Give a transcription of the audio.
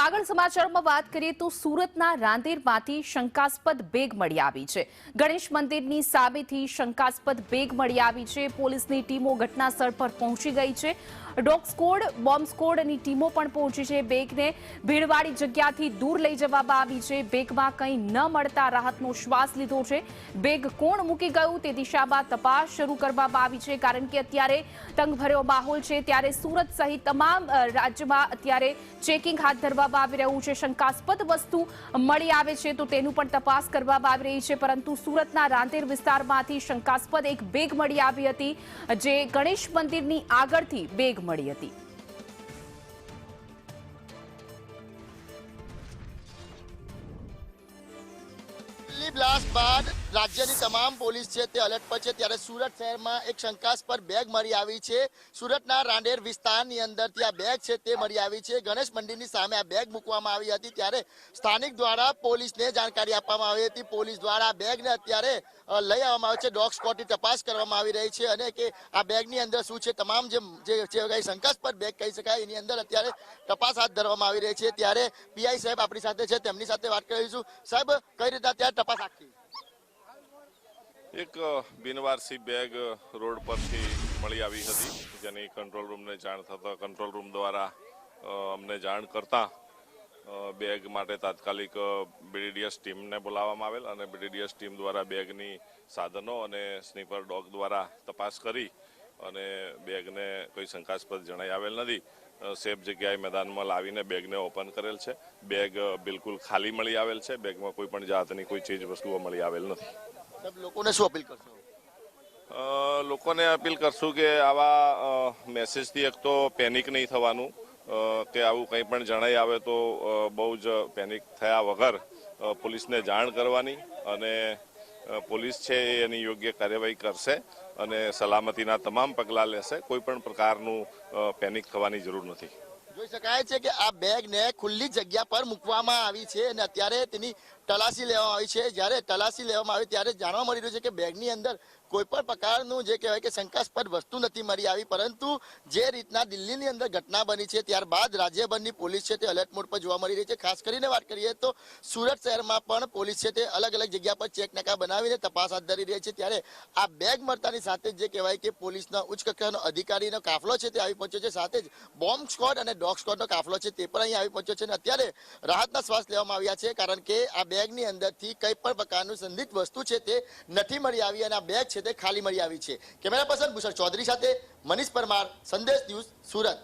આગળ સમાચારોમાં વાત કરીએ તો સુરતના રાંદેરમાંથી શંકાસ્પદ બેગ મળી આવી છે। ગણેશ મંદિરની સામેથી શંકાસ્પદ બેગ મળી આવી છે। પોલીસની ટીમો ઘટના સ્થળ પર પહોંચી ગઈ છે। ડોગ સ્ક્વોડ, બોમ્બ સ્ક્વોડની ટીમો પણ પહોંચી છે। બેગને ભીડવાળી જગ્યાથી દૂર લઈ જવામાં આવી છે। બેગમાં કંઈ ન મળતા રાહતનો શ્વાસ લીધો છે। બેગ કોણ મૂકી ગયું તે દિશામાં તપાસ શરૂ કરવામાં આવી છે, કારણ કે અત્યારે તંગભર્યો માહોલ છે। ત્યારે સુરત સહિત તમામ રાજ્યમાં અત્યારે ચેકિંગ હાથ ધરવામાં આવી રહ્યું છે। શંકાસ્પદ વસ્તુ મળી આવે છે તો તેનું પણ તપાસ કરવામાં આવી રહી છે, પરંતુ સુરતના રાંદેર વિસ્તારમાંથી શંકાસ્પદ એક બેગ મળી આવી હતી, જે ગણેશ મંદિરની આગળથી બેગ મળી હતી। બ્લાસ્ટ બાદ રાજ્યની તમામ પોલીસ છે તે એલર્ટ પર છે। ત્યારે સુરત શહેરમાં એક શંકાસ્પદ બેગ મળી આવી છે। સુરતના રાંદેર વિસ્તારની અંદરથી આ બેગ છે તે મળી આવી છે। ગણેશ મંદિરની સામે આ બેગ મૂકવામાં આવી હતી, ત્યારે સ્થાનિક દ્વારા પોલીસને જાણકારી આપવામાં આવી હતી। પોલીસ દ્વારા આ બેગને અત્યારે લઈ આવવામાં આવે છે। ડોગ સ્ક્વોડની તપાસ કરવામાં આવી રહી છે અને કે આ બેગની અંદર શું છે, તમામ જે શંકાસ્પદ બેગ કહી શકાય એની અંદર અત્યારે તપાસ હાથ ધરવામાં આવી રહી છે। ત્યારે પીઆઈ સાહેબ આપણી સાથે છે, તેમની સાથે વાત કરીશું। સાહેબ, કઈ રીતે અત્યારે તપાસ એક બિનવારસી બેગ રોડ પરથી મળી આવી હતી, જેની કંટ્રોલ રૂમને જાણ થતા કંટ્રોલ રૂમ દ્વારા અમને જાણ કરતા બેગ માટે તાત્કાલિક બીડીડીએસ ટીમને બોલાવવામાં આવેલ અને બીડીડીએસ ટીમ દ્વારા બેગની સાધનો અને સ્નીપર ડોગ દ્વારા તપાસ કરી અને બેગને કોઈ શંકાસ્પદ જણાઈ આવેલ નથી। સેફ જગ્યાએ મેદાનમાં લાવીને બેગને ઓપન કરેલ છે। બેગ બિલકુલ ખાલી મળી આવેલ છે। બેગમાં કોઈ પણ જાતની કોઈ ચીજ વસ્તુઓ મળી આવેલ નથી। લોકોને શું અપીલ કરશો? લોકોને અપીલ કરશું કે આવા મેસેજથી એક તો પેનિક નહીં થવાનું, કે આવું કંઈ પણ જણાઈ આવે તો બહુ જ પેનિક થયા વગર પોલીસને જાણ કરવાની અને પોલીસ છે એની યોગ્ય કાર્યવાહી કરશે અને સલામતીના તમામ પગલાં લેશે। કોઈ પણ પ્રકારનું પેનિક થવાની જરૂર નથી। જોઈ શકાય છે કે આ બેગને ખુલ્લી જગ્યા પર મૂકવામાં આવી છે અને અત્યારે તેની તલાશી લેવામાં આવી છે। જ્યારે તલાશી લેવામાં આવી ત્યારે જાણવા મળી રહ્યું છે કે બેગની અંદર કોઈ પણ પ્રકારનું જે કહેવાય કે શંકાસ્પદ વસ્તુ નથી મળી આવી, પરંતુ જે રીતના દિલ્હીની અંદર ઘટના બની છે ત્યારબાદ રાજ્યભરની પોલીસ છે તે એલર્ટ મોડ પર જોવા મળી રહી છે। ખાસ કરીને વાત કરીએ તો સુરત શહેરમાં પણ પોલીસ છે તે અલગ અલગ જગ્યા પર ચેક નાકા બનાવીને તપાસ હાથ ધરી રહી છે। ત્યારે આ બેગ મળતાની સાથે જ જે કહેવાય કે પોલીસના ઉચ્ચ કક્ષાનો અધિકારીનો કાફલો છે તે આવી પહોંચ્યો છે। સાથે જ બોમ્બ સ્ક્વોડ અને ડોગ સ્ક્વોડનો કાફલો છે તે પણ અહીં આવી પહોંચ્યો છે અને અત્યારે રાહતના શ્વાસ લેવામાં આવ્યા છે, કારણ કે આ બેગની અંદરથી કઈ પણ પ્રકારનું સંદિગ્ધ વસ્તુ છે તે નથી મળી આવી અને આ બેગ છે તે ખાલી મળી આવી છે। કેમેરા પર્સન ભૂષણ ચૌધરી સાથે મનીષ પરમાર, સંદેશ ન્યૂઝ, સુરત।